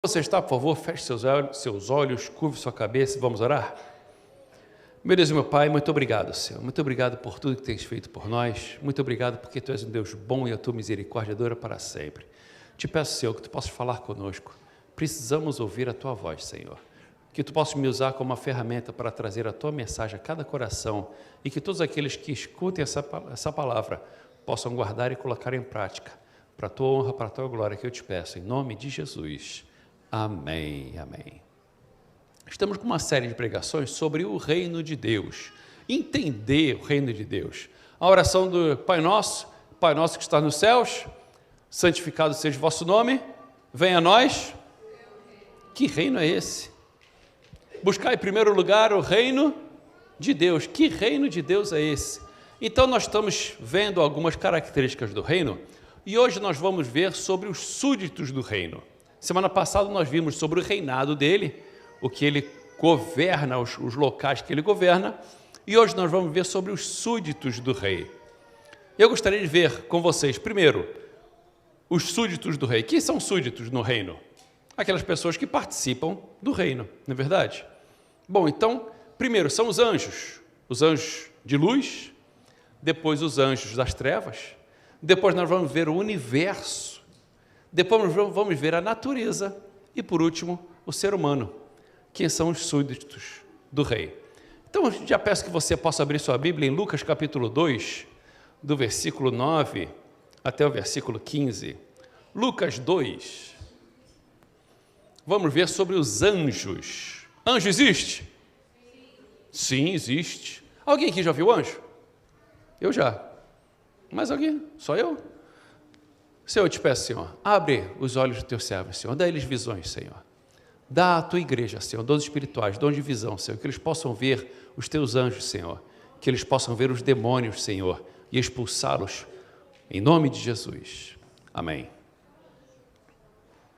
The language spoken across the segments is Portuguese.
Você está, por favor, feche seus olhos, curve sua cabeça e vamos orar? Meu Deus e meu Pai, muito obrigado, Senhor. Muito obrigado por tudo que tens feito por nós. Muito obrigado porque Tu és um Deus bom e a Tua misericórdia dura para sempre. Te peço, Senhor, que Tu possas falar conosco. Precisamos ouvir a Tua voz, Senhor. Que Tu possas me usar como uma ferramenta para trazer a Tua mensagem a cada coração e que todos aqueles que escutem essa palavra possam guardar e colocar em prática. Para a Tua honra, para a Tua glória, que eu te peço, em nome de Jesus. Amém, amém. Estamos com uma série de pregações sobre o reino de Deus, entender o reino de Deus. A oração do Pai Nosso que está nos céus, santificado seja o vosso nome, venha a nós. Que reino é esse? Buscar em primeiro lugar o reino de Deus. Que reino de Deus é esse? Então nós estamos vendo algumas características do reino e hoje nós vamos ver sobre os súditos do reino. Semana passada nós vimos sobre o reinado dele, o que ele governa, os locais que ele governa, e hoje nós vamos ver sobre os súditos do rei. Eu gostaria de ver com vocês, primeiro, os súditos do rei. Quem são súditos no reino? Aquelas pessoas que participam do reino, não é verdade? Bom, então, primeiro são os anjos de luz, depois os anjos das trevas, depois nós vamos ver o universo, depois vamos ver a natureza e, por último, o ser humano. Quem são os súditos do rei? Então, já peço que você possa abrir sua Bíblia em Lucas capítulo 2, do versículo 9 até o versículo 15. Lucas 2. Vamos ver sobre os anjos. Anjo existe? Sim, existe. Alguém aqui já viu anjo? Eu já. Mais alguém? Só eu? Senhor, eu te peço, Senhor, abre os olhos do teu servo, Senhor, dá eles visões, Senhor. Dá à tua igreja, Senhor, dons espirituais, dons de visão, Senhor, que eles possam ver os teus anjos, Senhor, que eles possam ver os demônios, Senhor, e expulsá-los, em nome de Jesus. Amém.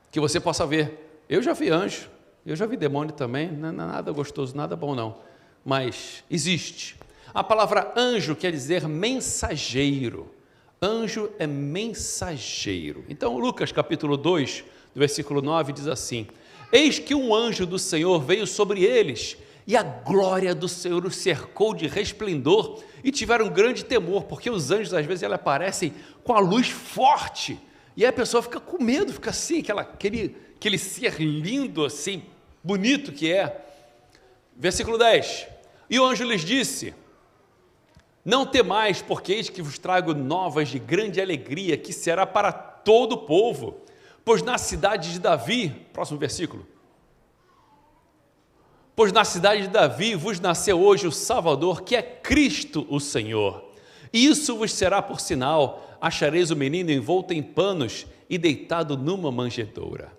Que você possa ver. Eu já vi anjo, eu já vi demônio também, não é nada gostoso, nada bom não, mas existe. A palavra anjo quer dizer mensageiro. Anjo é mensageiro. Então, Lucas capítulo 2, do versículo 9, diz assim: eis que um anjo do Senhor veio sobre eles, e a glória do Senhor os cercou de resplendor, e tiveram grande temor, porque os anjos, às vezes, eles aparecem com a luz forte, e aí a pessoa fica com medo, fica assim, aquele ser lindo, assim, bonito que é. Versículo 10, e o anjo lhes disse: não temais, porque eis que vos trago novas de grande alegria, que será para todo o povo, pois na cidade de Davi, próximo versículo, pois na cidade de Davi vos nasceu hoje o Salvador, que é Cristo o Senhor. E isso vos será por sinal: achareis o menino envolto em panos e deitado numa manjedoura.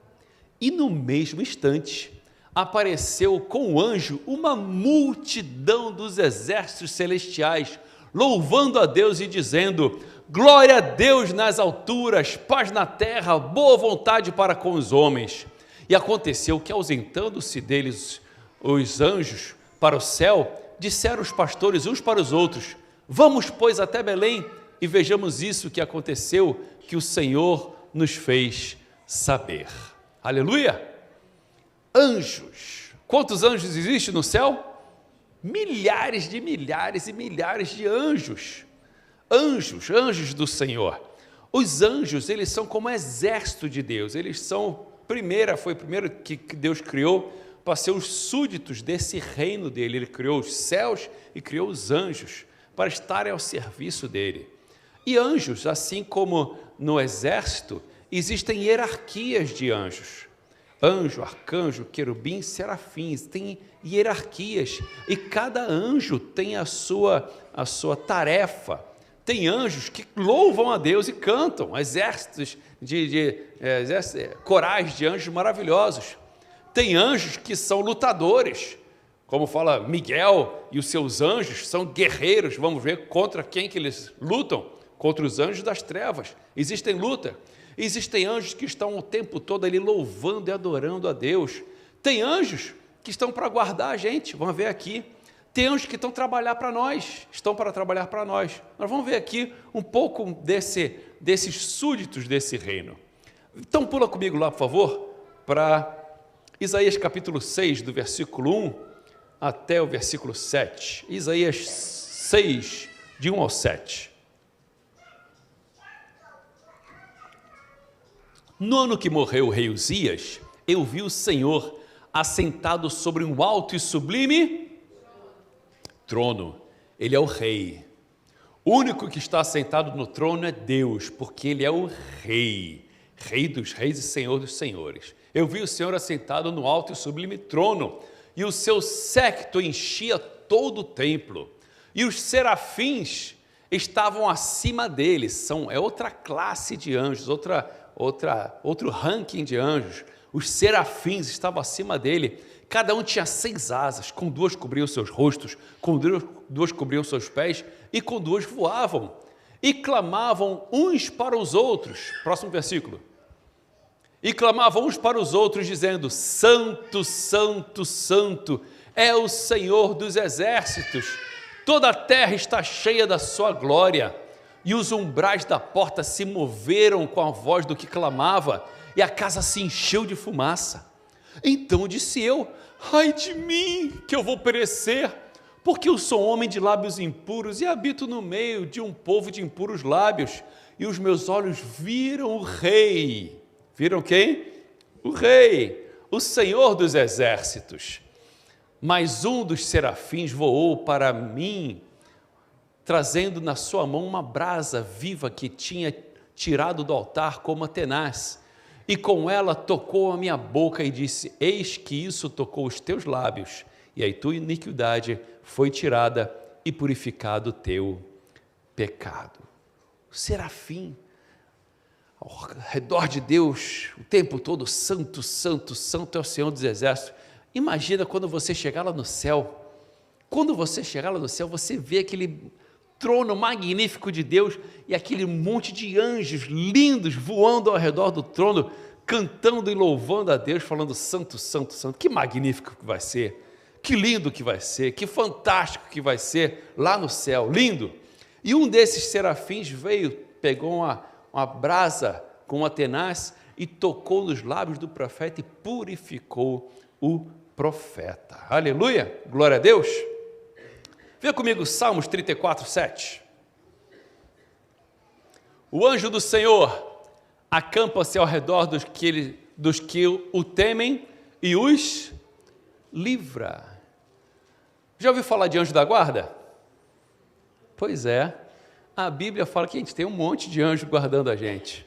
E no mesmo instante apareceu com o anjo uma multidão dos exércitos celestiais, louvando a Deus e dizendo: glória a Deus nas alturas, paz na terra, boa vontade para com os homens. E aconteceu que, ausentando-se deles os anjos para o céu, disseram os pastores uns para os outros: vamos, pois, até Belém e vejamos isso que aconteceu, que o Senhor nos fez saber. Aleluia! Anjos. Quantos anjos existem no céu? Milhares e milhares de anjos. Anjos do Senhor. Os anjos, eles são como exército de Deus. Eles são, foi o primeiro que Deus criou para ser os súditos desse reino dele. Ele criou os céus e criou os anjos para estarem ao serviço dele. E anjos, assim como no exército, existem hierarquias de anjos. Anjo, arcanjo, querubim, serafins, tem hierarquias, e cada anjo tem a sua tarefa. Tem anjos que louvam a Deus e cantam, exércitos corais de anjos maravilhosos. Tem anjos que são lutadores, como fala Miguel e os seus anjos, são guerreiros. Vamos ver contra quem que eles lutam, contra os anjos das trevas. Existem luta. Existem anjos que estão o tempo todo ali louvando e adorando a Deus. Tem anjos que estão para guardar a gente, vamos ver aqui. Tem anjos que estão para trabalhar para nós. Nós vamos ver aqui um pouco desses súditos desse reino. Então pula comigo lá, por favor, para Isaías capítulo 6, do versículo 1 até o versículo 7. Isaías 6, de 1 ao 7. No ano que morreu o rei Uzias, eu vi o Senhor assentado sobre um alto e sublime trono. Ele é o rei. O único que está assentado no trono é Deus, porque Ele é o rei, rei dos reis e senhor dos senhores. Eu vi o Senhor assentado no alto e sublime trono, e o seu séquito enchia todo o templo. E os serafins estavam acima dele. É outra classe de anjos, outro ranking de anjos. Os serafins estavam acima dele. Cada um tinha 6 asas, com 2 cobriam seus rostos, com 2 cobriam seus pés, e com 2 voavam. E clamavam uns para os outros. Próximo versículo. E clamavam uns para os outros, dizendo: Santo, Santo, Santo é o Senhor dos exércitos. Toda a terra está cheia da sua glória. E os umbrais da porta se moveram com a voz do que clamava, e a casa se encheu de fumaça. Então disse eu: ai de mim, que eu vou perecer, porque eu sou homem de lábios impuros e habito no meio de um povo de impuros lábios, e os meus olhos viram o Rei. Viram quem? O Rei, o Senhor dos exércitos. Mas um dos serafins voou para mim, trazendo na sua mão uma brasa viva que tinha tirado do altar como a tenaz, e com ela tocou a minha boca e disse: eis que isso tocou os teus lábios, e a tua iniquidade foi tirada e purificado o teu pecado. O serafim, ao redor de Deus, o tempo todo: santo, santo, santo é o Senhor dos exércitos. Imagina quando você chegar lá no céu. Quando você chegar lá no céu, você vê aquele trono magnífico de Deus e aquele monte de anjos lindos voando ao redor do trono, cantando e louvando a Deus, falando: santo, santo, santo. Que magnífico que vai ser, que lindo que vai ser, que fantástico que vai ser lá no céu, lindo. E um desses serafins veio, pegou uma brasa com uma tenaz e tocou nos lábios do profeta e purificou o profeta. Aleluia, glória a Deus. Vê comigo Salmos 34, 7. O anjo do Senhor acampa-se ao redor dos que o temem e os livra. Já ouviu falar de anjo da guarda? Pois é, a Bíblia fala que a gente tem um monte de anjos guardando a gente.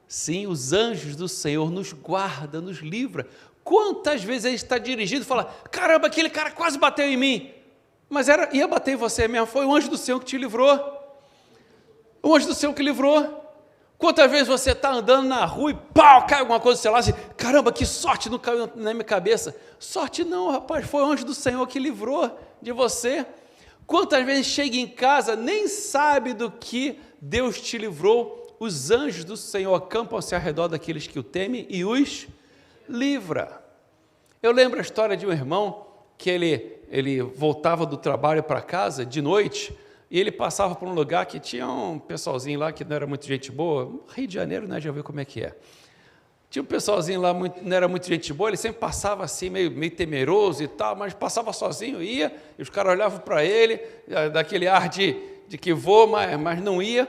Sim, os anjos do Senhor nos guardam, nos livra. Quantas vezes a gente está dirigindo e fala: caramba, aquele cara quase bateu em mim. Mas ia bater em você mesmo, foi o anjo do Senhor que te livrou. O anjo do Senhor que livrou. Quantas vezes você está andando na rua e pau, cai alguma coisa do seu lado e caramba, que sorte, não caiu na minha cabeça. Sorte não, rapaz, foi o anjo do Senhor que livrou de você. Quantas vezes chega em casa, nem sabe do que Deus te livrou. Os anjos do Senhor acampam-se ao redor daqueles que o temem e os livra. Eu lembro a história de um irmão que ele voltava do trabalho para casa de noite e ele passava por um lugar que tinha um pessoalzinho lá que não era muito gente boa. Rio de Janeiro, né, já viu como é que é. Tinha um pessoalzinho lá, não era muito gente boa, ele sempre passava assim, meio temeroso e tal, mas passava sozinho, ia, e os caras olhavam para ele, daquele ar de que vou, mas não ia.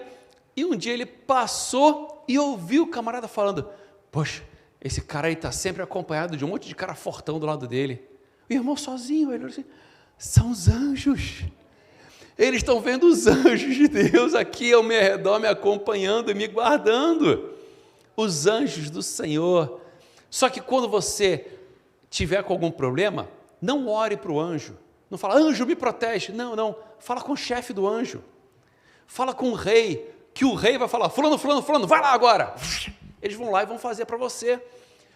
E um dia ele passou e ouviu o camarada falando: poxa, esse cara aí está sempre acompanhado de um monte de cara fortão do lado dele. O irmão sozinho, ele disse: são os anjos. Eles estão vendo os anjos de Deus aqui ao meu redor, me acompanhando e me guardando. Os anjos do Senhor. Só que quando você tiver com algum problema, não ore para o anjo. Não fala: anjo, me protege. Não. Fala com o chefe do anjo. Fala com o rei, que o rei vai falar: fulano, fulano, fulano, vai lá agora. Eles vão lá e vão fazer para você.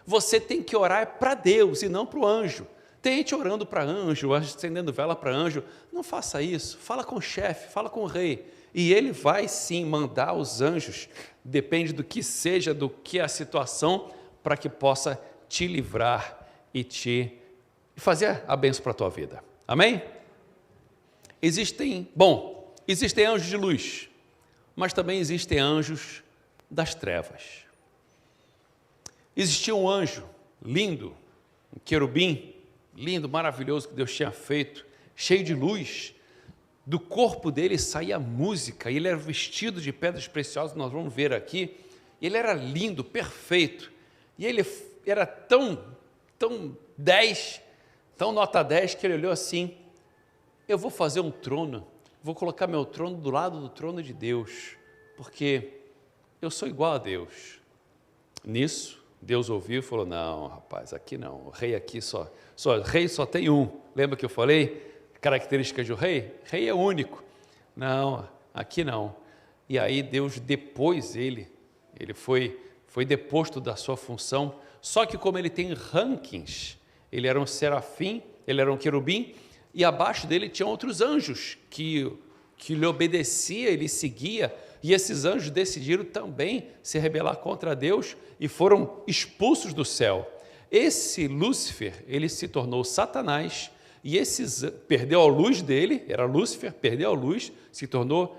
Você tem que orar para Deus e não para o anjo. Tem gente orando para anjo, acendendo vela para anjo. Não faça isso. Fala com o chefe, fala com o rei. E ele vai sim mandar os anjos, depende do que seja, do que é a situação, para que possa te livrar e fazer a bênção para a tua vida. Amém? Existem anjos de luz, mas também existem anjos das trevas. Existia um anjo lindo, um querubim lindo, maravilhoso que Deus tinha feito, cheio de luz. Do corpo dele saía música, e ele era vestido de pedras preciosas, nós vamos ver aqui. Ele era lindo, perfeito, e ele era tão 10, tão nota 10, que ele olhou assim: eu vou fazer um trono, vou colocar meu trono do lado do trono de Deus, porque eu sou igual a Deus. Nisso, Deus ouviu e falou: não, rapaz, aqui não, o rei aqui rei só tem um. Lembra que eu falei? Características do rei? Rei é único. Não, aqui não. E aí Deus depôs ele foi deposto da sua função, só que como ele tem rankings, ele era um serafim, ele era um querubim, e abaixo dele tinha outros anjos que lhe obedecia, ele seguia, e esses anjos decidiram também se rebelar contra Deus e foram expulsos do céu. Esse Lúcifer, ele se tornou Satanás, e perdeu a luz dele, era Lúcifer, perdeu a luz, se tornou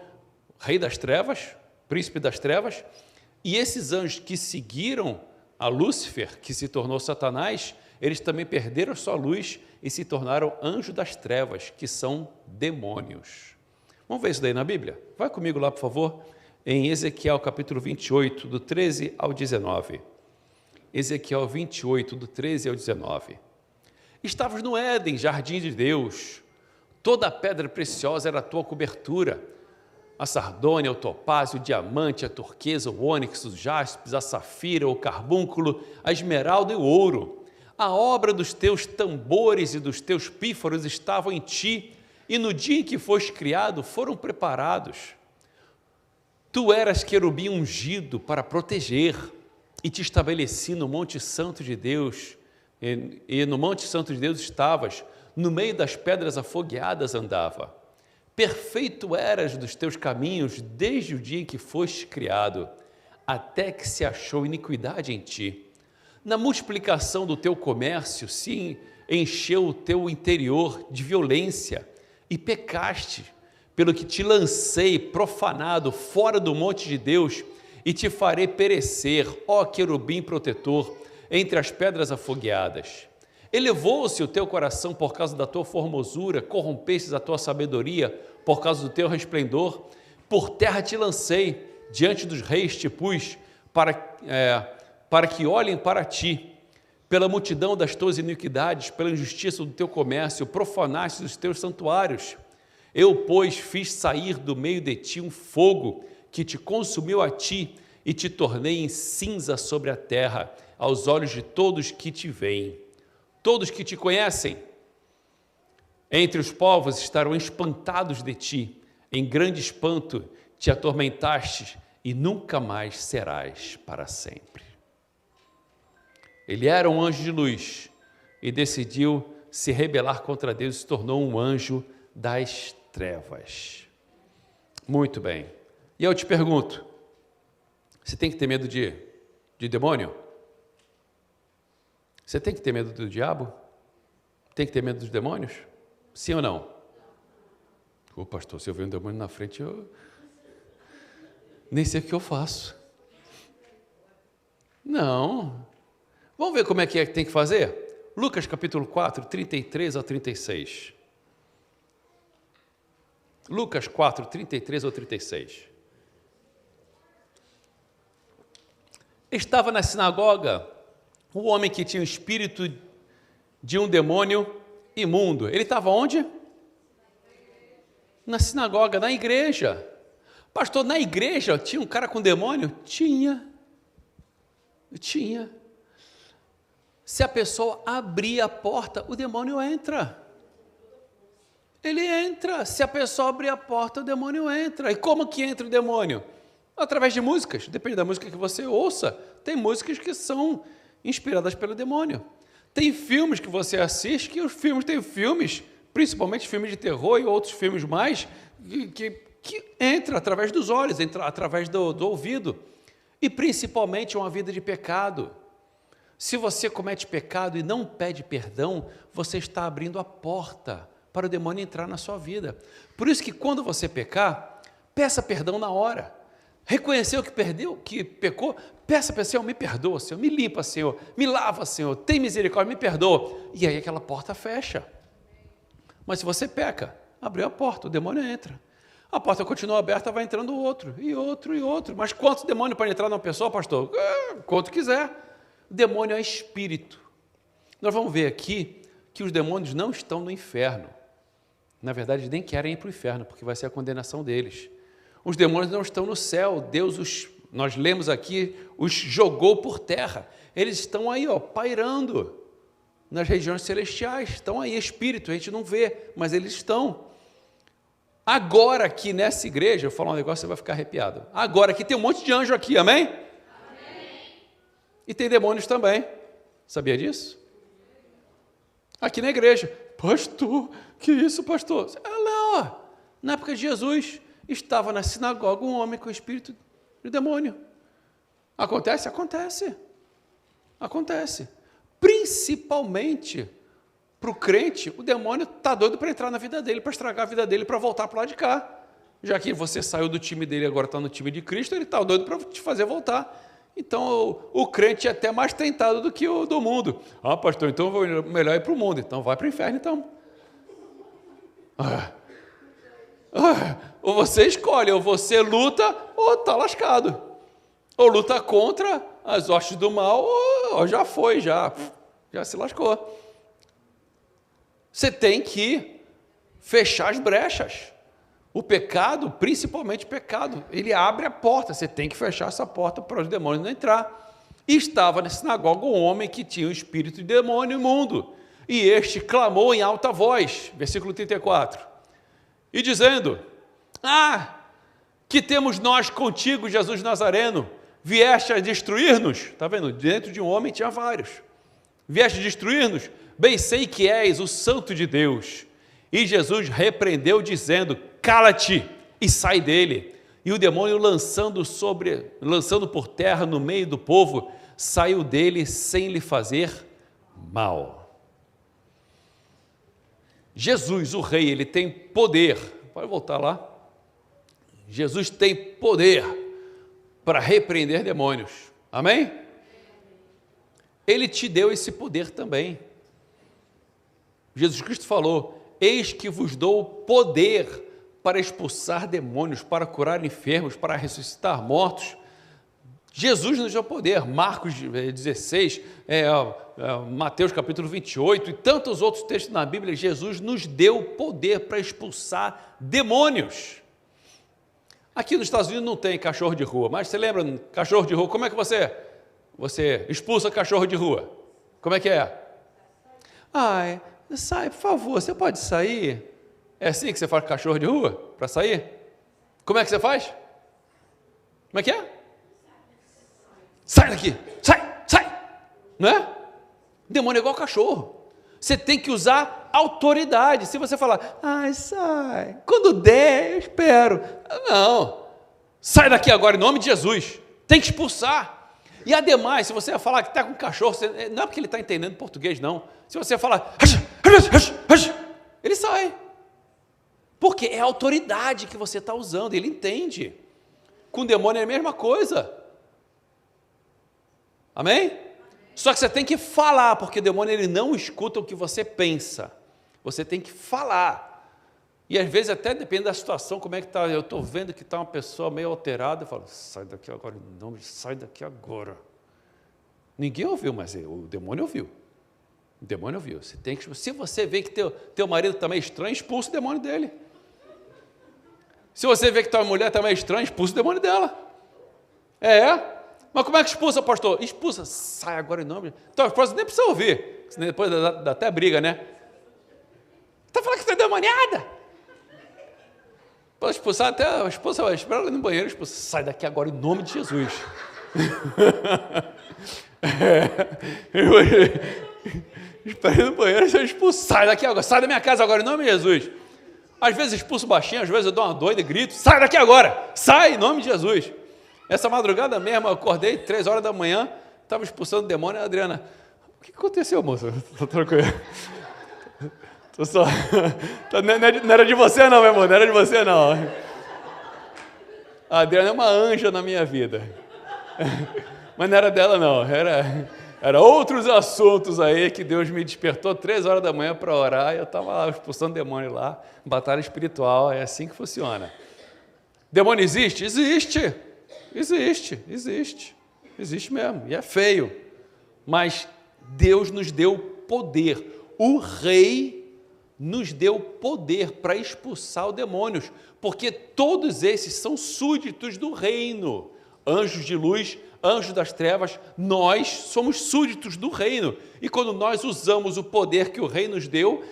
rei das trevas, príncipe das trevas, e esses anjos que seguiram a Lúcifer, que se tornou Satanás, eles também perderam a sua luz e se tornaram anjos das trevas, que são demônios. Vamos ver isso daí na Bíblia? Vai comigo lá, por favor, em Ezequiel capítulo 28, do 13 ao 19. Ezequiel 28, do 13 ao 19. Estavas no Éden, jardim de Deus, toda a pedra preciosa era a tua cobertura, a sardônia, o topázio, o diamante, a turquesa, o ônix, o jaspis, a safira, o carbúnculo, a esmeralda e o ouro. A obra dos teus tambores e dos teus pífaros estavam em ti, e no dia em que foste criado foram preparados. Tu eras querubim ungido para proteger, e te estabeleci no Monte Santo de Deus, e no Monte Santo de Deus estavas, no meio das pedras afogueadas andava. Perfeito eras dos teus caminhos desde o dia em que foste criado, até que se achou iniquidade em ti. Na multiplicação do teu comércio se encheu o teu interior de violência e pecaste, pelo que te lancei profanado fora do monte de Deus e te farei perecer, ó querubim protetor, entre as pedras afogueadas. Elevou-se o teu coração por causa da tua formosura, corrompestes a tua sabedoria por causa do teu resplendor. Por terra te lancei, diante dos reis te pus, para que olhem para ti. Pela multidão das tuas iniquidades, pela injustiça do teu comércio, profanaste os teus santuários. Eu, pois, fiz sair do meio de ti um fogo que te consumiu a ti e te tornei em cinza sobre a terra, aos olhos de todos que te veem. Todos que te conhecem entre os povos estarão espantados de ti, em grande espanto te atormentaste e nunca mais serás para sempre. Ele era um anjo de luz e decidiu se rebelar contra Deus e se tornou um anjo das trevas. Muito bem. E eu te pergunto, você tem que ter medo de demônio? Você tem que ter medo do diabo? Tem que ter medo dos demônios? Sim ou não? Ô pastor, se eu ver um demônio na frente, eu nem sei o que eu faço. Não. Vamos ver como é que tem que fazer? Lucas capítulo 4, 33 ao 36. Lucas 4, 33 ao 36. Estava na sinagoga o homem que tinha o espírito de um demônio imundo. Ele estava onde? Na sinagoga, na igreja. Pastor, na igreja tinha um cara com demônio? Tinha. Se a pessoa abrir a porta, o demônio entra. Ele entra. Se a pessoa abrir a porta, o demônio entra. E como que entra o demônio? Através de músicas. Depende da música que você ouça. Tem músicas que são inspiradas pelo demônio. Tem filmes que você assiste, que os filmes, tem filmes, principalmente filmes de terror e outros filmes mais, que entra através dos olhos, entra através do ouvido. E principalmente uma vida de pecado. Se você comete pecado e não pede perdão, você está abrindo a porta para o demônio entrar na sua vida. Por isso que quando você pecar, peça perdão na hora. reconheceu que perdeu, que pecou, peça para o Senhor, me perdoa, Senhor, me limpa, Senhor, me lava, Senhor, tem misericórdia, me perdoa. E aí aquela porta fecha. Mas se você peca, abriu a porta, o demônio entra. A porta continua aberta, vai entrando outro, e outro, e outro. Mas quantos demônios podem entrar numa pessoa, pastor? Quanto quiser. O demônio é espírito. Nós vamos ver aqui que os demônios não estão no inferno. Na verdade, eles nem querem ir para o inferno, porque vai ser a condenação deles. Os demônios não estão no céu. Deus, nós lemos aqui, os jogou por terra. Eles estão aí, pairando nas regiões celestiais. Estão aí, espírito, a gente não vê, mas eles estão. Agora aqui nessa igreja, eu vou falar um negócio, você vai ficar arrepiado. Agora aqui tem um monte de anjo aqui, amém? Amém. E tem demônios também. Sabia disso? Aqui na igreja. Pastor, que isso, pastor? Lá, na época de Jesus, estava na sinagoga um homem com espírito de demônio. Acontece? Acontece. Acontece. Principalmente para o crente, o demônio está doido para entrar na vida dele, para estragar a vida dele, para voltar para lá de cá. Já que você saiu do time dele e agora está no time de Cristo, ele está doido para te fazer voltar. Então, o crente é até mais tentado do que o do mundo. Ah, pastor, então melhor ir para o mundo. Então, vai para o inferno, então. Ou você escolhe, ou você luta, ou está lascado. Ou luta contra as hostes do mal, ou já foi, já se lascou. Você tem que fechar as brechas. O pecado, principalmente o pecado, ele abre a porta, você tem que fechar essa porta para os demônios não entrar. E estava na sinagoga um homem que tinha o espírito de demônio imundo, e este clamou em alta voz, versículo 34, e dizendo, que temos nós contigo, Jesus Nazareno, vieste a destruir-nos? Está vendo? Dentro de um homem tinha vários. Vieste a destruir-nos? Bem sei que és o santo de Deus. E Jesus repreendeu dizendo, cala-te e sai dele. E o demônio lançando por terra no meio do povo, saiu dele sem lhe fazer mal. Jesus, o rei, ele tem poder, pode voltar lá, Jesus tem poder para repreender demônios, amém? Ele te deu esse poder também. Jesus Cristo falou, eis que vos dou poder para expulsar demônios, para curar enfermos, para ressuscitar mortos. Jesus nos deu poder, Marcos 16, Mateus capítulo 28 e tantos outros textos na Bíblia, Jesus nos deu poder para expulsar demônios. Aqui nos Estados Unidos não tem cachorro de rua, mas você lembra, cachorro de rua, como é que você expulsa cachorro de rua? Como é que é? Sai, por favor, você pode sair? É assim que você faz com cachorro de rua, para sair? Como é que você faz? Como é que é? Sai daqui, sai, não é? Demônio é igual cachorro, você tem que usar autoridade. Se você falar, sai, quando der, eu espero. Não, sai daqui agora em nome de Jesus, tem que expulsar. E ademais, se você falar que está com cachorro, não é porque ele está entendendo português, não. Se você falar, ele sai. Porque é a autoridade que você está usando, ele entende. Com o demônio é a mesma coisa. Amém? Só que você tem que falar, porque o demônio ele não escuta o que você pensa. Você tem que falar. E às vezes até depende da situação, como é que está. Eu estou vendo que está uma pessoa meio alterada, eu falo, sai daqui agora, não, sai daqui agora. Ninguém ouviu, mas o demônio ouviu. O demônio ouviu. Você tem que, se você vê que teu marido está meio estranho, expulsa o demônio dele. Se você vê que tua mulher está meio estranha, expulsa o demônio dela. Mas como é que expulsa, pastor? Expulsa, sai agora em nome. Tua esposa nem precisa ouvir, senão depois dá até briga, né? Está falando que está demoniada? Pode expulsar até a esposa, vai esperar ela no banheiro, expulsa, sai daqui agora em nome de Jesus. Espera no banheiro, você expulsa, sai daqui agora, sai da minha casa agora em nome de Jesus. Às vezes expulso baixinho, às vezes eu dou uma doida e grito, sai daqui agora, sai em nome de Jesus. Essa madrugada mesmo, eu acordei 3 horas da manhã, estava expulsando o demônio, a Adriana, o que aconteceu, moça? Estou tranquilo. Não era de você não, meu amor, não era de você não. A Adriana é uma anja na minha vida. Mas não era dela, não. Era outros assuntos aí que Deus me despertou 3 horas da manhã para orar e eu estava lá expulsando demônio lá, batalha espiritual, é assim que funciona. Demônio existe? Existe. Existe mesmo, e é feio. Mas Deus nos deu poder. O rei nos deu poder para expulsar os demônios, porque todos esses são súditos do reino. Anjos de luz, anjos das trevas, nós somos súditos do reino. E quando nós usamos o poder que o rei nos deu,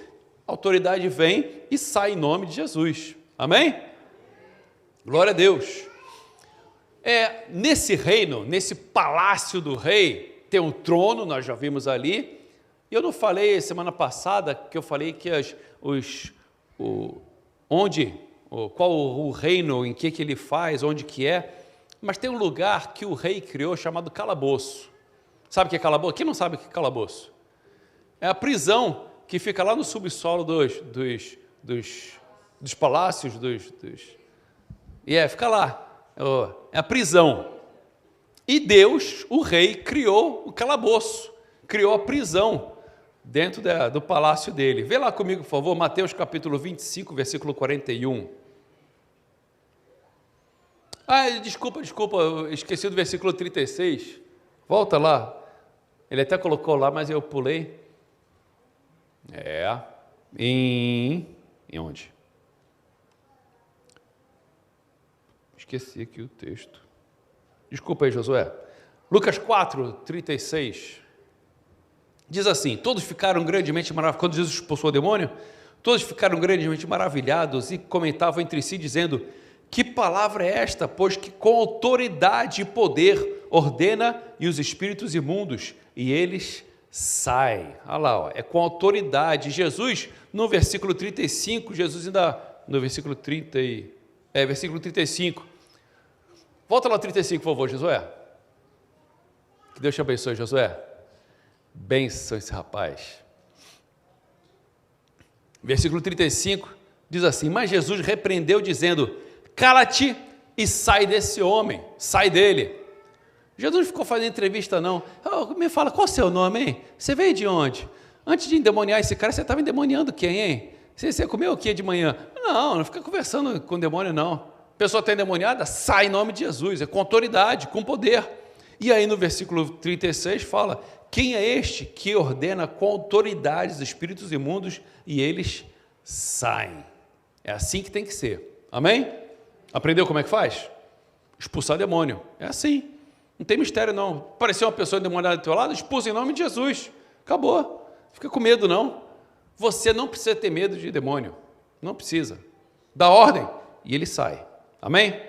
a autoridade vem e sai em nome de Jesus. Amém? Glória a Deus. Nesse reino, nesse palácio do rei, tem um trono, nós já vimos ali. E eu não falei semana passada, que eu falei que qual o reino, em que ele faz, onde que é. Mas tem um lugar que o rei criou chamado calabouço. Sabe o que é calabouço? Quem não sabe o que é calabouço? É a prisão que fica lá no subsolo dos palácios, fica lá. É a prisão. E Deus, o rei, criou o calabouço, criou a prisão dentro do palácio dele. Vê lá comigo, por favor, Mateus capítulo 25, versículo 41. Desculpa, eu esqueci do versículo 36. Volta lá. Ele até colocou lá, mas eu pulei. Em onde? Esqueci aqui o texto. Desculpa aí, Josué. Lucas 4, 36. Diz assim: todos ficaram grandemente maravilhados. Quando Jesus expulsou o demônio, todos ficaram grandemente maravilhados e comentavam entre si, dizendo: que palavra é esta? Pois que com autoridade e poder ordena e os espíritos imundos, e eles saem. Olha lá, é com autoridade. Jesus, no versículo 35, Jesus ainda, no versículo 35. Volta lá 35, por favor, Josué. Que Deus te abençoe, Josué. Benção esse rapaz. Versículo 35 diz assim: mas Jesus repreendeu dizendo: cala-te e sai desse homem, sai dele. Jesus não ficou fazendo entrevista não. Me fala, qual é o seu nome, hein? Você veio de onde? Antes de endemoniar esse cara, você estava endemoniando quem, hein? Você comeu o que de manhã? Não fica conversando com o demônio não. A pessoa está endemoniada, sai em nome de Jesus, é com autoridade, com poder. E aí no versículo 36 fala: quem é este que ordena com autoridade os espíritos imundos e eles saem? É assim que tem que ser. Amém? Aprendeu como é que faz? Expulsar demônio. É assim. Não tem mistério não. Apareceu uma pessoa endemoniada do teu lado, expulsa em nome de Jesus. Acabou. Fica com medo não. Você não precisa ter medo de demônio. Não precisa. Dá ordem e ele sai. Amém?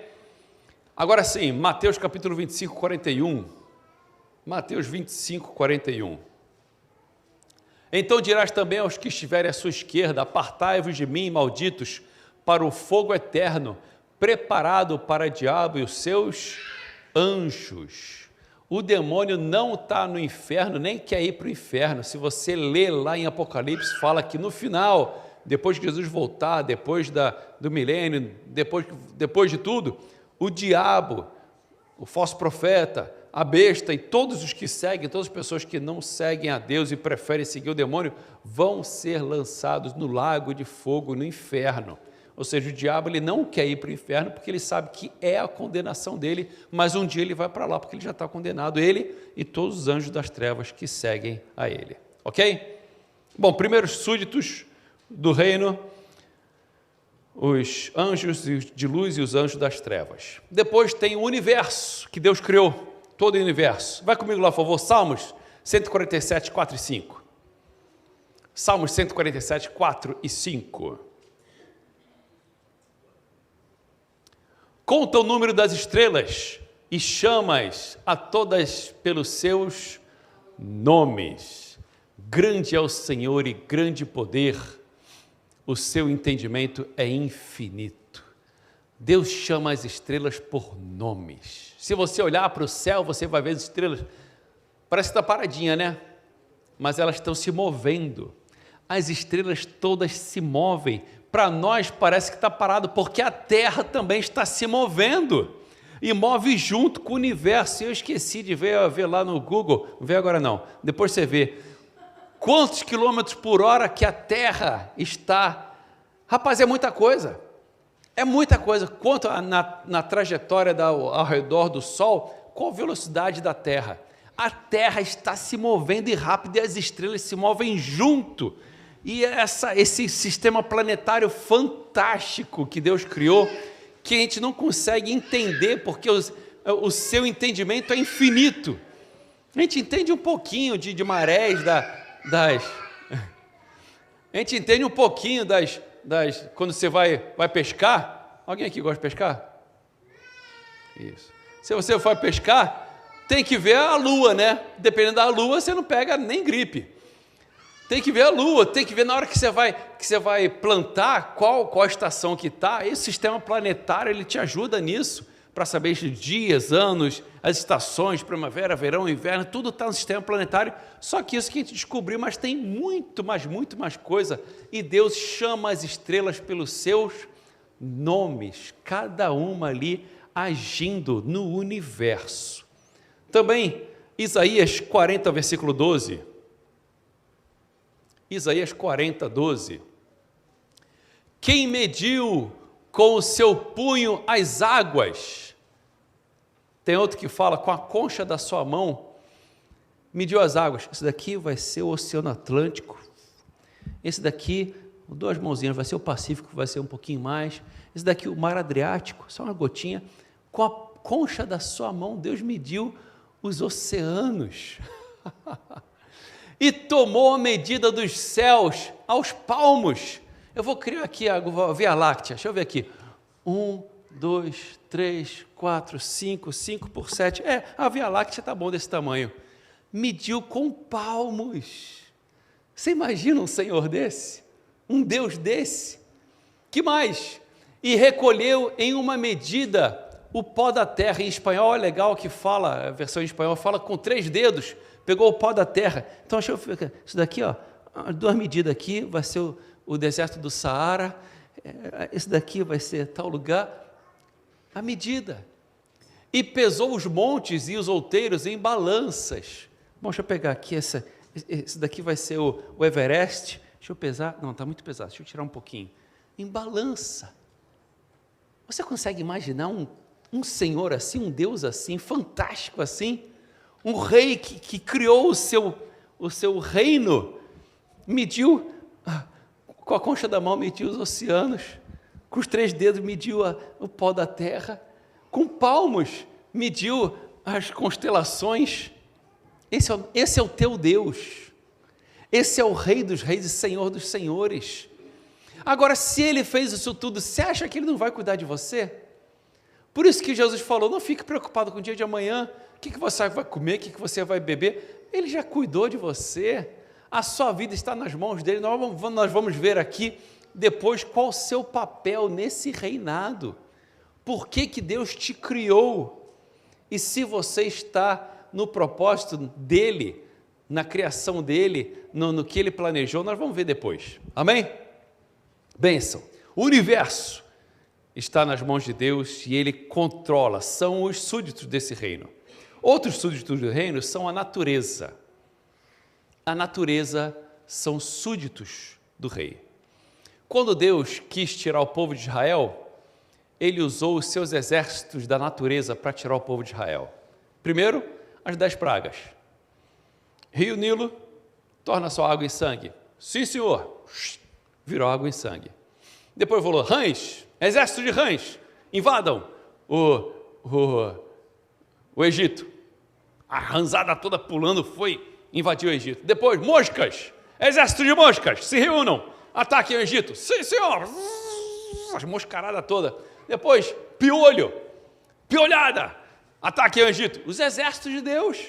Agora sim, Mateus capítulo 25, 41. Mateus 25, 41. Então dirás também aos que estiverem à sua esquerda: apartai-vos de mim, malditos, para o fogo eterno, preparado para o diabo e os seus anjos. O demônio não está no inferno, nem quer ir para o inferno. Se você ler lá em Apocalipse, fala que no final, depois que Jesus voltar, depois do milênio, depois de tudo, o diabo, o falso profeta, a besta e todos os que seguem, todas as pessoas que não seguem a Deus e preferem seguir o demônio, vão ser lançados no lago de fogo, no inferno. Ou seja, o diabo ele não quer ir para o inferno porque ele sabe que é a condenação dele, mas um dia ele vai para lá porque ele já está condenado, ele e todos os anjos das trevas que seguem a ele. Ok? Bom, primeiros súditos do reino, os anjos de luz e os anjos das trevas. Depois tem o universo que Deus criou, todo o universo. Vai comigo lá, por favor, Salmos 147, 4 e 5. Salmos 147, 4 e 5. Conta o número das estrelas e chama-as a todas pelos seus nomes. Grande é o Senhor e grande poder, o seu entendimento é infinito. Deus chama as estrelas por nomes. Se você olhar para o céu, você vai ver as estrelas, parece que está paradinha, né? Mas elas estão se movendo. As estrelas todas se movem para nós parece que está parado, porque a Terra também está se movendo, e move junto com o universo. Eu esqueci de ver lá no Google, não vê agora não, depois você vê, quantos quilômetros por hora que a Terra está. Rapaz, é muita coisa, quanto na trajetória ao redor do Sol, qual a velocidade da Terra? A Terra está se movendo e rápido, e as estrelas se movem junto, e esse sistema planetário fantástico que Deus criou, que a gente não consegue entender, porque o seu entendimento é infinito. A gente entende um pouquinho de marés, a gente entende um pouquinho quando você vai pescar. Alguém aqui gosta de pescar? Isso. Se você for pescar, tem que ver a lua, né? Dependendo da lua, você não pega nem gripe. Tem que ver a lua, tem que ver na hora que você vai plantar, qual a estação que está. Esse sistema planetário, ele te ajuda nisso, para saber os dias, anos, as estações, primavera, verão, inverno, tudo está no sistema planetário. Só que isso que a gente descobriu, mas tem muito mais coisa. E Deus chama as estrelas pelos seus nomes, cada uma ali agindo no universo. Também, Isaías 40, versículo 12. Isaías 40, 12. Quem mediu com o seu punho as águas? Tem outro que fala, com a concha da sua mão, mediu as águas. Esse daqui vai ser o Oceano Atlântico. Esse daqui, duas mãozinhas, vai ser o Pacífico, vai ser um pouquinho mais. Esse daqui, o Mar Adriático, só uma gotinha. Com a concha da sua mão, Deus mediu os oceanos. E tomou a medida dos céus aos palmos. Eu vou criar aqui a Via Láctea, deixa eu ver aqui. 1, 2, 3, 4, 5 por 7. A Via Láctea está bom desse tamanho. Mediu com palmos. Você imagina um Senhor desse? Um Deus desse? Que mais? E recolheu em uma medida o pó da terra. Em espanhol é legal que fala, a versão em espanhol fala com 3 dedos. Pegou o pó da terra. Então, deixa eu ver, isso daqui, 2 medidas aqui, vai ser o deserto do Saara, esse daqui vai ser tal lugar, a medida. E pesou os montes e os outeiros em balanças. Bom, deixa eu pegar aqui, esse daqui vai ser o Everest, deixa eu pesar, não, está muito pesado, deixa eu tirar um pouquinho. Em balança. Você consegue imaginar um Senhor assim, um Deus assim, fantástico assim? Um rei que criou o seu reino, mediu, com a concha da mão, mediu os oceanos, com os 3 dedos mediu o pó da terra, com palmos mediu as constelações. Esse é o teu Deus, esse é o Rei dos Reis e Senhor dos Senhores. Agora, se Ele fez isso tudo, você acha que Ele não vai cuidar de você? Por isso que Jesus falou, não fique preocupado com o dia de amanhã, o que você vai comer, o que você vai beber, Ele já cuidou de você, a sua vida está nas mãos dEle. Nós vamos ver aqui depois qual o seu papel nesse reinado, por que Deus te criou, e se você está no propósito dEle, na criação dEle, no que Ele planejou, nós vamos ver depois, amém? Bênção, o universo está nas mãos de Deus e Ele controla, são os súditos desse reino. Outros súditos do reino são a natureza. A natureza são súditos do rei. Quando Deus quis tirar o povo de Israel, Ele usou os seus exércitos da natureza para tirar o povo de Israel. Primeiro, as 10 pragas. Rio Nilo, torna sua água em sangue. Sim, senhor. Virou água em sangue. Depois falou, rãs, exército de rãs, invadam o Egito. A ranzada toda pulando invadiu o Egito. Depois, moscas, exército de moscas, se reúnam, ataquem o Egito. Sim, senhor. As moscaradas toda. Depois, piolhada, ataquem o Egito. Os exércitos de Deus.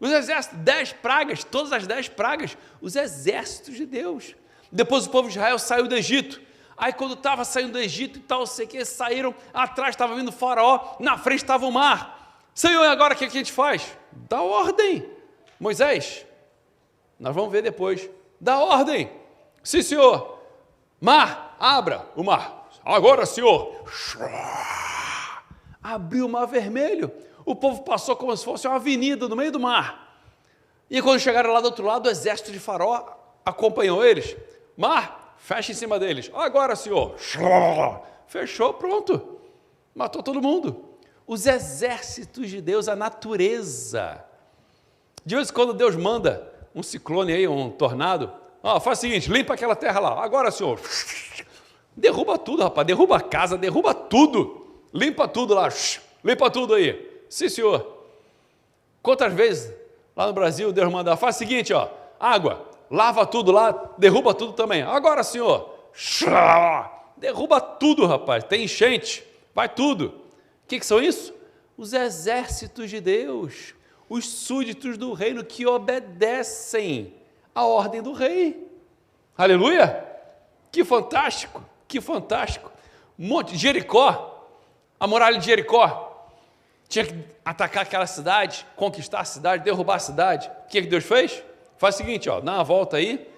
Os exércitos, 10 pragas, todas as 10 pragas, os exércitos de Deus. Depois o povo de Israel saiu do Egito. Aí quando estava saindo do Egito e tal, sei que saíram, atrás estava vindo o faraó, na frente estava o mar. Senhor, e agora o que a gente faz? Dá ordem. Moisés, nós vamos ver depois. Dá ordem. Sim, senhor. Mar, abra o mar. Agora, Senhor. Abriu o mar vermelho. O povo passou como se fosse uma avenida no meio do mar. E quando chegaram lá do outro lado, o exército de Faraó acompanhou eles. Mar, fecha em cima deles. Agora, Senhor. Fechou, pronto. Matou todo mundo. Os exércitos de Deus, a natureza. De vez em quando Deus manda um ciclone aí, um tornado. Faz o seguinte, limpa aquela terra lá. Agora, Senhor. Derruba tudo, rapaz. Derruba a casa, derruba tudo. Limpa tudo lá. Limpa tudo aí. Sim, Senhor. Quantas vezes lá no Brasil Deus manda, faz o seguinte, água, lava tudo lá, derruba tudo também. Agora, Senhor. Derruba tudo, rapaz. Tem enchente. Vai tudo. O que são isso? Os exércitos de Deus. Os súditos do reino que obedecem à ordem do rei. Aleluia! Que fantástico! Que fantástico! Jericó, a muralha de Jericó, tinha que atacar aquela cidade, conquistar a cidade, derrubar a cidade. O que Deus fez? Faz o seguinte, dá uma volta aí,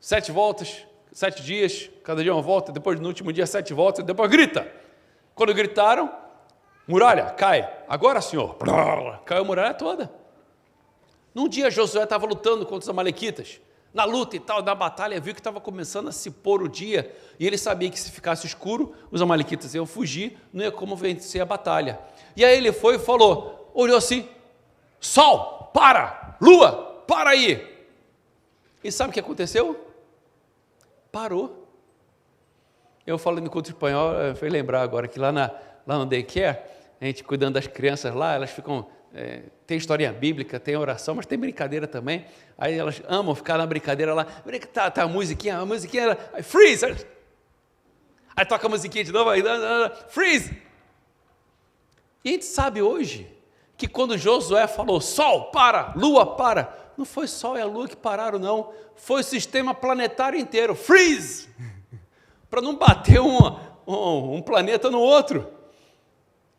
7 voltas, 7 dias, cada dia uma volta, depois no último dia 7 voltas, depois grita. Quando gritaram, muralha, cai. Agora, Senhor. Caiu a muralha toda. Num dia Josué estava lutando contra os amalequitas. Na luta e tal, na batalha, viu que estava começando a se pôr o dia, e ele sabia que se ficasse escuro, os amalequitas iam fugir, não ia como vencer a batalha. E aí ele foi e falou, olhou assim, sol, para, lua, para aí. E sabe o que aconteceu? Parou. Eu falando em culto espanhol, eu fui lembrar agora que lá no daycare, a gente cuidando das crianças lá, elas ficam... tem historinha bíblica, tem oração, mas tem brincadeira também. Aí elas amam ficar na brincadeira lá. Tá a musiquinha aí freeze! Aí toca a musiquinha de novo, aí freeze! E a gente sabe hoje que quando Josué falou sol, para, lua, para, não foi sol e a lua que pararam, não. Foi o sistema planetário inteiro, freeze! Para não bater um planeta no outro.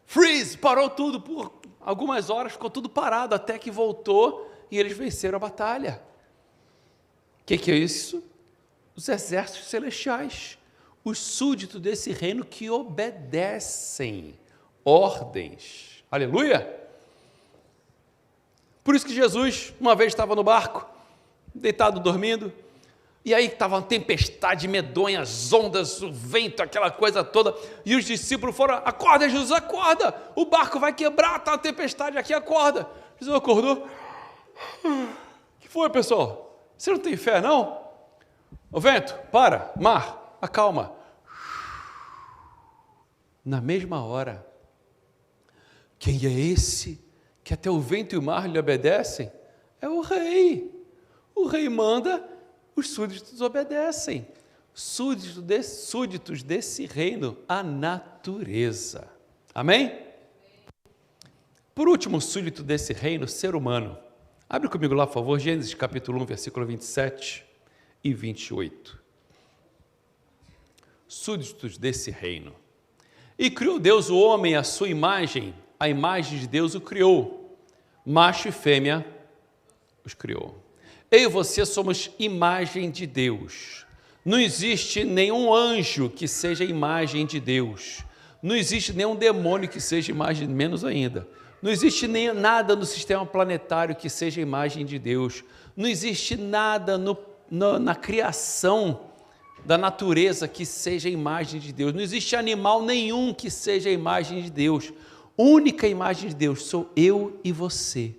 Freeze! Parou tudo por algumas horas, ficou tudo parado, até que voltou e eles venceram a batalha. O que é isso? Os exércitos celestiais, os súditos desse reino que obedecem ordens. Aleluia! Por isso que Jesus, uma vez estava no barco, deitado dormindo, e aí estava uma tempestade medonha, as ondas, o vento, aquela coisa toda, e os discípulos foram, acorda Jesus, acorda, o barco vai quebrar, está uma tempestade aqui, acorda. Jesus acordou, o que foi, pessoal? Você não tem fé, não? O vento, para, mar, acalma. Na mesma hora, quem é esse que até o vento e o mar lhe obedecem? É o rei. O rei manda, os súditos obedecem. Súditos desse reino, a natureza. Amém? Por último, súdito desse reino, ser humano. Abre comigo lá, por favor, Gênesis capítulo 1, versículo 27 e 28. Súditos desse reino. E criou Deus o homem à sua imagem, a imagem de Deus o criou, macho e fêmea os criou. Eu e você somos imagem de Deus. Não existe nenhum anjo que seja imagem de Deus. Não existe nenhum demônio que seja imagem, menos ainda. Não existe nem nada no sistema planetário que seja imagem de Deus. Não existe nada na criação da natureza que seja imagem de Deus. Não existe animal nenhum que seja imagem de Deus. Única imagem de Deus sou eu e você.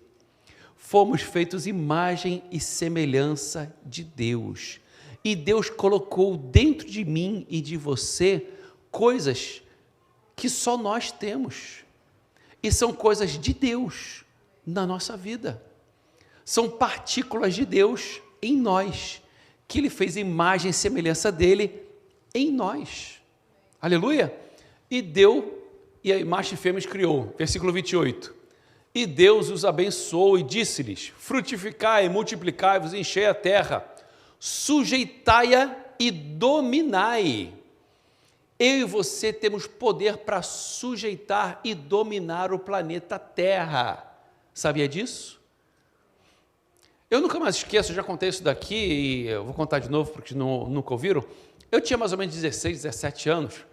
Fomos feitos imagem e semelhança de Deus. E Deus colocou dentro de mim e de você coisas que só nós temos. E são coisas de Deus na nossa vida. São partículas de Deus em nós, que Ele fez imagem e semelhança dEle em nós. Aleluia! E deu, e aí macho e fêmea criou. Versículo 28. E Deus os abençoou e disse-lhes, frutificai, multiplicai-vos, enchei a terra, sujeitai-a e dominai. Eu e você temos poder para sujeitar e dominar o planeta Terra. Sabia disso? Eu nunca mais esqueço, já contei isso daqui, e eu vou contar de novo, porque nunca ouviram. Eu tinha mais ou menos 16, 17 anos,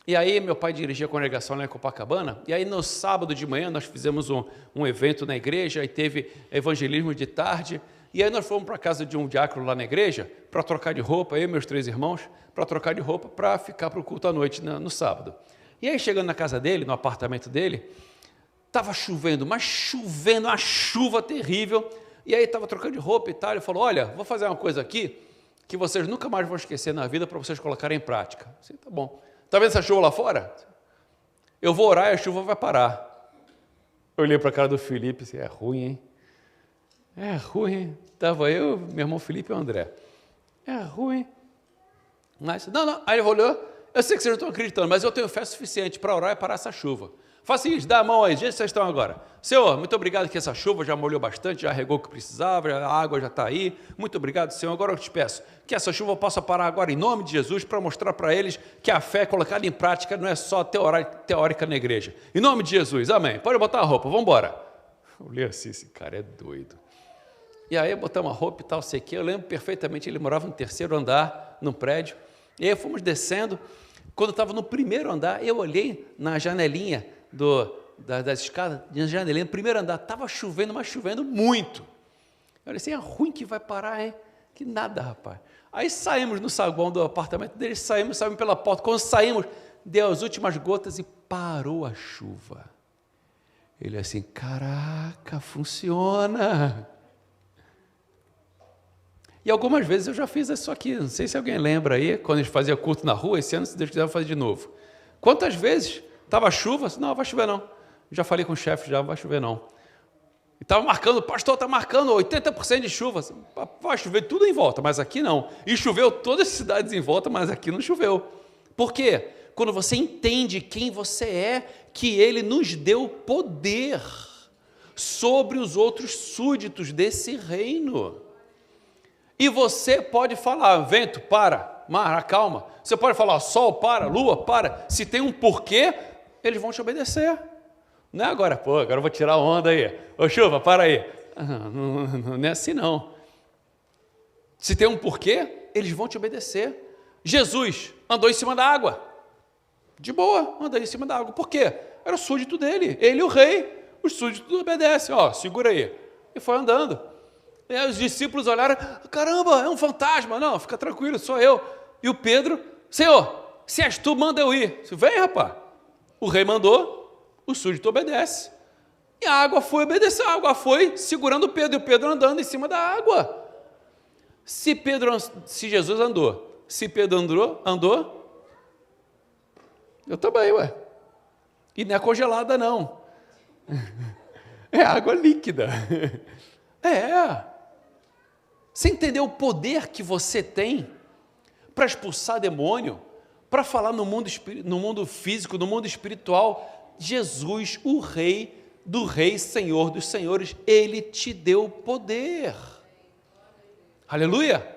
e aí meu pai dirigia a congregação lá em Copacabana, e aí no sábado de manhã nós fizemos um evento na igreja, aí teve evangelismo de tarde, e aí nós fomos para a casa de um diácono lá na igreja, para trocar de roupa, eu e meus 3 irmãos, para trocar de roupa, para ficar para o culto à noite no sábado. E aí chegando na casa dele, no apartamento dele, estava chovendo, mas chovendo, uma chuva terrível, e aí estava trocando de roupa e tal, ele falou, olha, vou fazer uma coisa aqui, que vocês nunca mais vão esquecer na vida, para vocês colocarem em prática. Assim, tá bom. Está vendo essa chuva lá fora? Eu vou orar e a chuva vai parar. Eu olhei para a cara do Felipe e disse, é ruim, hein? É ruim. Estava eu, meu irmão Felipe e o André. É ruim. Mas, não. Aí ele olhou, eu sei que vocês não estão acreditando, mas eu tenho fé suficiente para orar e parar essa chuva. Faça isso, dá a mão aí, do jeito que vocês estão agora. Senhor, muito obrigado que essa chuva já molhou bastante, já regou o que precisava, a água já está aí. Muito obrigado, Senhor. Agora eu te peço que essa chuva possa parar agora em nome de Jesus para mostrar para eles que a fé colocada em prática não é só teórica na igreja. Em nome de Jesus, amém. Pode botar a roupa, vamos embora. Eu olhei assim, esse cara é doido. E aí botamos a roupa e tal, sei que. Eu lembro perfeitamente, ele morava no 3º andar, num prédio. E aí fomos descendo. Quando eu estava no 1º andar, eu olhei na janelinha das escadas, na janelinha, no 1º andar, estava chovendo, mas chovendo muito. Eu falei assim, é ruim que vai parar, hein? Que nada, rapaz. Aí saímos no saguão do apartamento dele, saímos pela porta. Quando saímos, deu as últimas gotas e parou a chuva. Ele assim, caraca, funciona. E algumas vezes eu já fiz isso aqui, não sei se alguém lembra aí, quando a gente fazia culto na rua, esse ano, se Deus quiser, eu vou fazer de novo. Quantas vezes estava chuva? Não, vai chover não. Já falei com o chefe, já não vai chover não. E estava marcando, o pastor está marcando 80% de chuva. Vai chover tudo em volta, mas aqui não. E choveu todas as cidades em volta, mas aqui não choveu. Por quê? Quando você entende quem você é, que Ele nos deu poder sobre os outros súditos desse reino. E você pode falar, vento, para, mar, acalma. Você pode falar, sol, para, lua, para. Se tem um porquê, eles vão te obedecer. Não é agora, agora eu vou tirar a onda aí. Ô chuva, para aí. Não é assim não. Se tem um porquê, eles vão te obedecer. Jesus andou em cima da água. De boa, andou em cima da água. Por quê? Era o súdito dele, ele o rei. Os súditos obedecem, segura aí. E foi andando. E aí os discípulos olharam, caramba, é um fantasma. Não, fica tranquilo, sou eu. E o Pedro, Senhor, se és tu, manda eu ir. Vem, rapaz. O rei mandou, o súdito obedece. E a água foi obedecer, a água foi segurando o Pedro, e o Pedro andando em cima da água. Se Jesus andou, se Pedro andou, eu também, ué. E não é congelada, não. É água líquida. Você entendeu o poder que você tem para expulsar demônio, para falar no mundo físico, no mundo espiritual? Jesus, o Rei do Rei, Senhor dos Senhores, Ele te deu poder. Aleluia!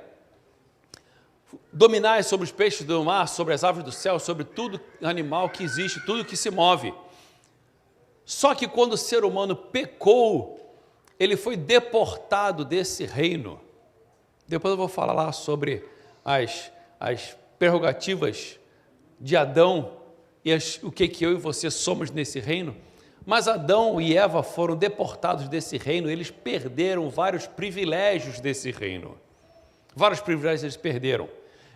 Dominai sobre os peixes do mar, sobre as aves do céu, sobre tudo animal que existe, tudo que se move. Só que quando o ser humano pecou, ele foi deportado desse reino. Depois eu vou falar lá sobre as prerrogativas de Adão e o que eu e você somos nesse reino. Mas Adão e Eva foram deportados desse reino, eles perderam vários privilégios desse reino. Vários privilégios eles perderam.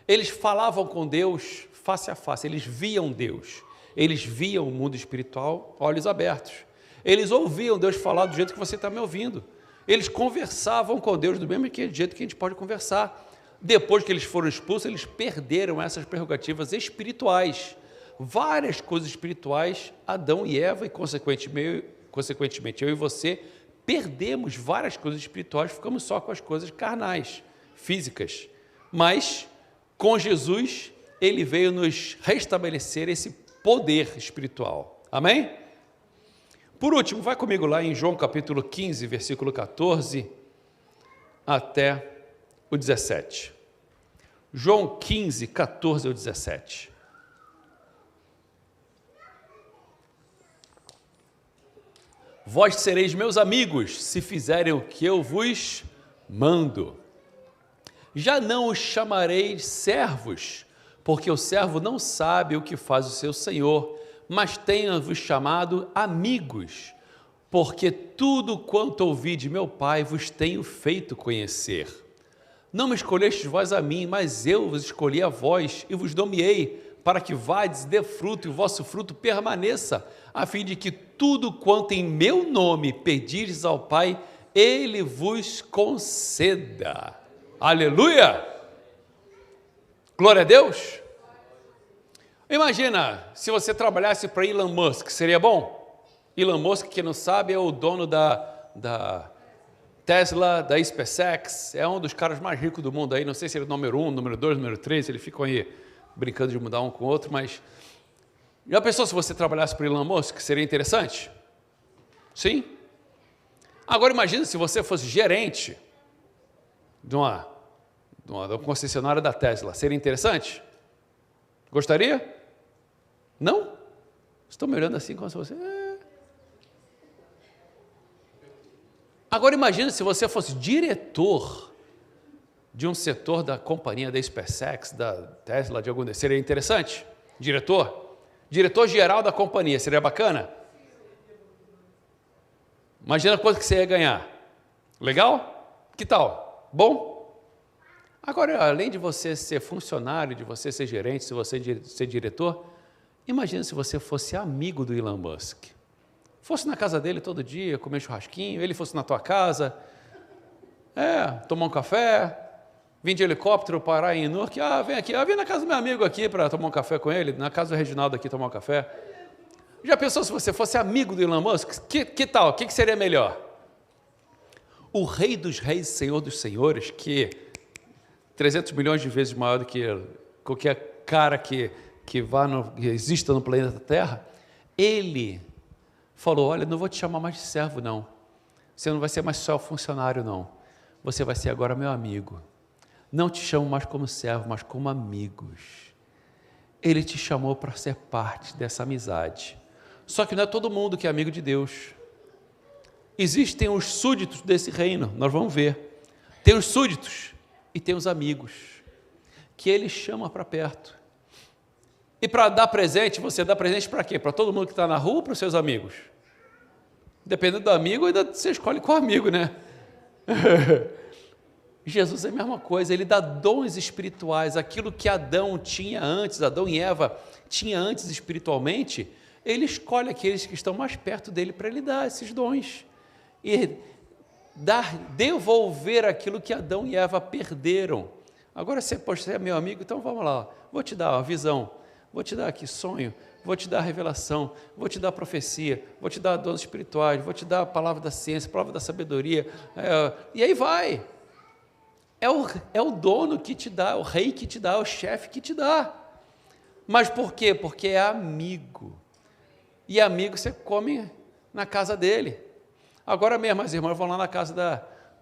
Eles falavam com Deus face a face, eles viam Deus. Eles viam o mundo espiritual, olhos abertos. Eles ouviam Deus falar do jeito que você está me ouvindo. Eles conversavam com Deus do mesmo jeito que a gente pode conversar. Depois que eles foram expulsos, eles perderam essas prerrogativas espirituais. Várias coisas espirituais, Adão e Eva, e consequentemente eu e você, perdemos várias coisas espirituais, ficamos só com as coisas carnais, físicas. Mas, com Jesus, Ele veio nos restabelecer esse poder espiritual. Amém? Por último, vai comigo lá em João capítulo 15, versículo 14 até o 17. João 15, 14 ao 17. Vós sereis meus amigos, se fizerem o que eu vos mando. Já não os chamareis servos, porque o servo não sabe o que faz o seu senhor, mas tenho-vos chamado amigos, porque tudo quanto ouvi de meu Pai vos tenho feito conhecer. Não me escolhestes vós a mim, mas eu vos escolhi a vós e vos nomeei, para que vades e dê fruto e o vosso fruto permaneça, a fim de que tudo quanto em meu nome pedirdes ao Pai, Ele vos conceda. Aleluia! Glória a Deus! Imagina, se você trabalhasse para Elon Musk, seria bom? Elon Musk, quem não sabe, é o dono da Tesla, da SpaceX, é um dos caras mais ricos do mundo aí, não sei se ele é o número 1, número 2, número 3, eles ficam aí brincando de mudar um com o outro, mas já pensou se você trabalhasse para Elon Musk, seria interessante? Sim? Agora imagina se você fosse gerente de uma concessionária da Tesla, seria interessante? Gostaria? Não? Estão me olhando assim como se você... Agora imagina se você fosse diretor de um setor da companhia da SpaceX, da Tesla, de algum desses. Seria interessante? Diretor? Diretor geral da companhia, seria bacana? Imagina quanto que você ia ganhar. Legal? Que tal? Bom? Agora, além de você ser funcionário, de você ser gerente, se você ser diretor, imagina se você fosse amigo do Elon Musk. Fosse na casa dele todo dia, comer churrasquinho, ele fosse na tua casa, tomar um café, vir de helicóptero, parar em Newark, vem aqui, vem na casa do meu amigo aqui para tomar um café com ele, na casa do Reginaldo aqui tomar um café. Já pensou se você fosse amigo do Elon Musk? Que tal? O que seria melhor? O Rei dos Reis, Senhor dos Senhores, que 300 milhões de vezes maior do que qualquer cara que exista no planeta Terra, ele falou, olha, não vou te chamar mais de servo, não. Você não vai ser mais só funcionário, não. Você vai ser agora meu amigo. Não te chamo mais como servo, mas como amigos. Ele te chamou para ser parte dessa amizade. Só que não é todo mundo que é amigo de Deus. Existem os súditos desse reino, nós vamos ver. Tem os súditos e tem os amigos, que ele chama para perto. E para dar presente, você dá presente para quê? Para todo mundo que está na rua ou para os seus amigos? Dependendo do amigo, ainda você escolhe qual amigo, né? Jesus é a mesma coisa, ele dá dons espirituais, aquilo que Adão tinha antes, Adão e Eva tinha antes espiritualmente, ele escolhe aqueles que estão mais perto dele para ele dar esses dons. E devolver aquilo que Adão e Eva perderam. Agora você é meu amigo, então vamos lá, vou te dar uma visão. Vou te dar aqui sonho, vou te dar revelação, vou te dar profecia, vou te dar dons espirituais, vou te dar a palavra da ciência, a palavra da sabedoria, e aí vai. É o dono que te dá, o rei que te dá, o chefe que te dá. Mas por quê? Porque é amigo. E amigo você come na casa dele. Agora mesmo, as irmãs vão lá na casa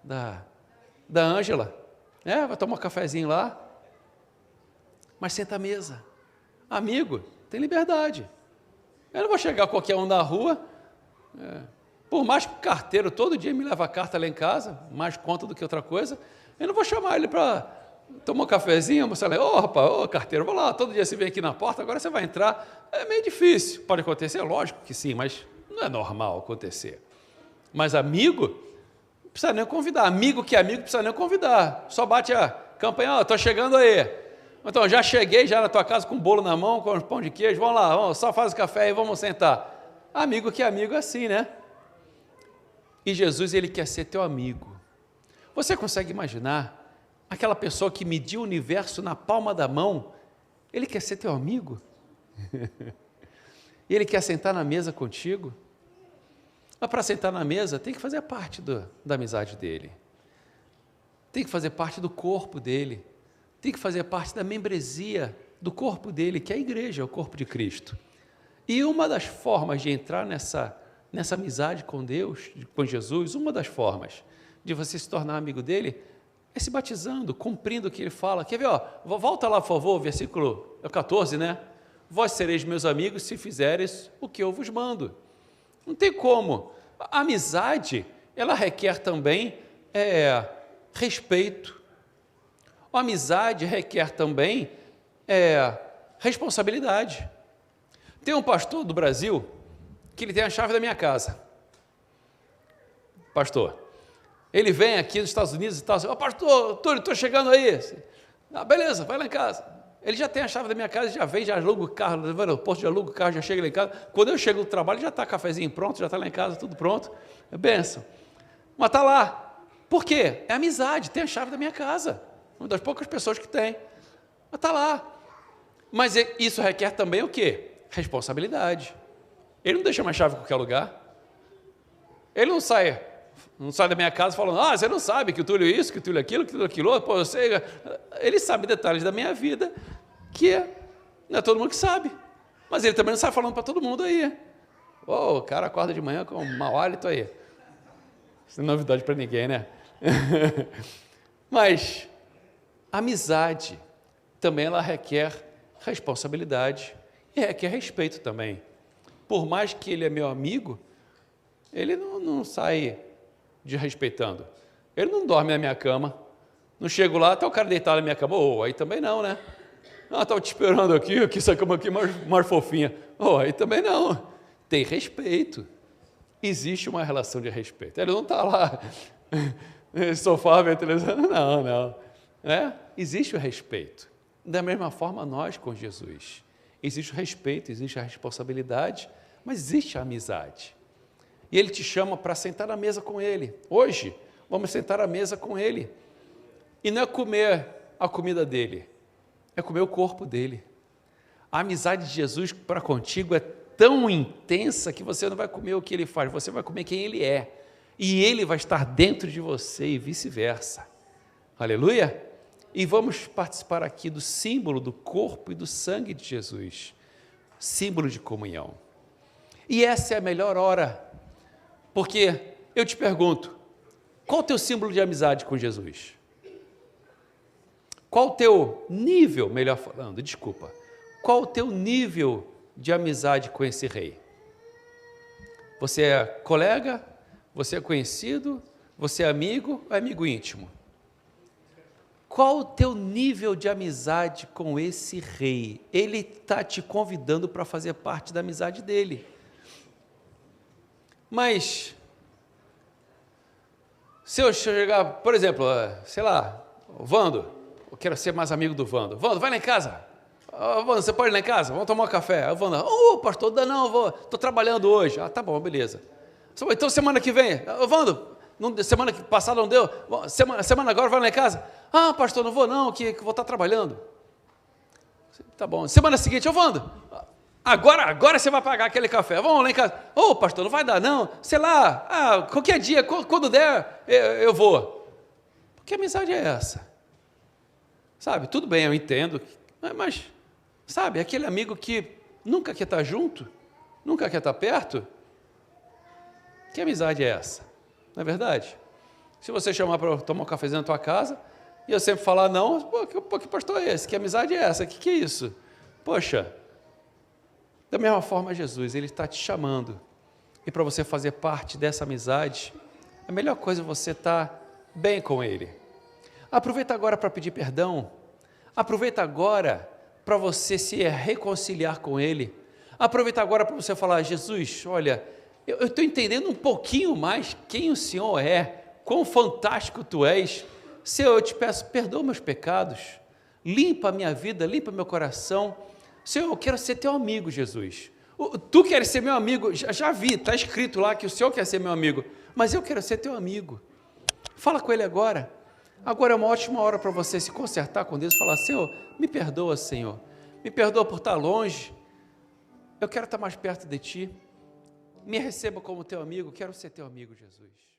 da Ângela, vai tomar um cafezinho lá, mas senta à mesa. Amigo, tem liberdade. Eu não vou chegar a qualquer um na rua, por mais que o carteiro todo dia me leva a carta lá em casa, mais conta do que outra coisa, eu não vou chamar ele para tomar um cafezinho, mostrar lá, rapaz, carteiro, vou lá, todo dia você vem aqui na porta, agora você vai entrar, é meio difícil, pode acontecer, lógico que sim, mas não é normal acontecer. Mas amigo, não precisa nem convidar, amigo que é amigo, não precisa nem convidar, só bate a campanha, estou chegando aí. Então, já cheguei já na tua casa com bolo na mão, com pão de queijo, vamos lá, só faz o café e vamos sentar. Amigo que é amigo é assim, né? E Jesus, ele quer ser teu amigo. Você consegue imaginar aquela pessoa que mediu o universo na palma da mão? Ele quer ser teu amigo? E ele quer sentar na mesa contigo? Mas para sentar na mesa, tem que fazer parte da amizade dele. Tem que fazer parte do corpo dele. Tem que fazer parte da membresia do corpo dele, que é a igreja, o corpo de Cristo. E uma das formas de entrar nessa amizade com Deus, com Jesus, uma das formas de você se tornar amigo dele, é se batizando, cumprindo o que ele fala. Quer ver? Volta lá, por favor, versículo 14, né? Vós sereis meus amigos se fizeres o que eu vos mando. Não tem como. A amizade, ela requer também respeito. A amizade requer também responsabilidade. Tem um pastor do Brasil que ele tem a chave da minha casa. Pastor, ele vem aqui nos Estados Unidos e tal, assim, pastor, Túlio, estou chegando aí. Beleza, vai lá em casa. Ele já tem a chave da minha casa, já vem, já aluga o carro, no aeroporto, já aluga o carro, já chega lá em casa. Quando eu chego do trabalho, já está cafezinho pronto, já está lá em casa, tudo pronto. É bênção. Mas está lá. Por quê? É amizade, tem a chave da minha casa. Uma das poucas pessoas que tem. Mas está lá. Mas isso requer também o quê? Responsabilidade. Ele não deixa mais chave em qualquer lugar. Ele não sai da minha casa falando, você não sabe que o Túlio isso, que o Túlio aquilo, que o Túlio aquilo, pô, eu sei. Ele sabe detalhes da minha vida que não é todo mundo que sabe. Mas ele também não sai falando para todo mundo aí. O cara acorda de manhã com um mau hálito aí. Isso não é novidade para ninguém, né? Mas amizade também ela requer responsabilidade e requer respeito também. Por mais que ele é meu amigo, ele não sai desrespeitando. Ele não dorme na minha cama. Não chego lá, está o cara deitado na minha cama. Aí também não, né? Estava te esperando aqui essa cama aqui mais fofinha. Aí também não. Tem respeito. Existe uma relação de respeito. Ele não está lá, sofá, vendo televisão. Não. Existe o respeito. Da mesma forma, nós com Jesus. Existe o respeito, existe a responsabilidade, mas existe a amizade. E Ele te chama para sentar à mesa com Ele. Hoje, vamos sentar à mesa com Ele. E não é comer a comida dEle, é comer o corpo dEle. A amizade de Jesus para contigo é tão intensa que você não vai comer o que Ele faz, você vai comer quem Ele é. E Ele vai estar dentro de você e vice-versa. Aleluia? E vamos participar aqui do símbolo do corpo e do sangue de Jesus. Símbolo de comunhão. E essa é a melhor hora. Porque eu te pergunto, qual o teu símbolo de amizade com Jesus? Qual o teu nível, melhor falando, qual o teu nível de amizade com esse rei? Você é colega? Você é conhecido? Você é amigo ou é amigo íntimo? Qual o teu nível de amizade com esse rei? Ele está te convidando para fazer parte da amizade dele. Mas, se eu chegar, por exemplo, sei lá, o Vando, eu quero ser mais amigo do Vando. Vando, vai lá em casa. Vando, você pode ir lá em casa? Vamos tomar um café. O Vando, pastor, não, estou trabalhando hoje. Tá bom, beleza. Então, semana que vem, Vando, semana passada não deu? Semana agora vai lá em casa? Pastor, não vou não, que vou estar trabalhando. Tá bom. Semana seguinte, Vando, agora você vai pagar aquele café. Vamos lá em casa. Pastor, não vai dar não. Sei lá, qualquer dia, quando der, eu vou. Que amizade é essa? Sabe, tudo bem, eu entendo, mas, sabe, aquele amigo que nunca quer estar junto, nunca quer estar perto. Que amizade é essa? Não é verdade? Se você chamar para tomar um cafezinho na tua casa, e eu sempre falar não, que pastor é esse? Que amizade é essa? Que é isso? Poxa, da mesma forma Jesus, Ele está te chamando, e para você fazer parte dessa amizade, a melhor coisa é você estar bem com Ele. Aproveita agora para pedir perdão, aproveita agora para você se reconciliar com Ele, aproveita agora para você falar, Jesus, olha, eu estou entendendo um pouquinho mais quem o Senhor é, quão fantástico Tu és. Senhor, eu te peço, perdoa meus pecados, limpa a minha vida, limpa meu coração. Senhor, eu quero ser Teu amigo, Jesus. Tu queres ser meu amigo, já vi, está escrito lá que o Senhor quer ser meu amigo, mas eu quero ser Teu amigo. Fala com Ele agora. Agora é uma ótima hora para você se consertar com Deus e falar, Senhor, me perdoa, Senhor. Me perdoa por estar longe. Eu quero estar mais perto de Ti. Me receba como Teu amigo, quero ser Teu amigo, Jesus.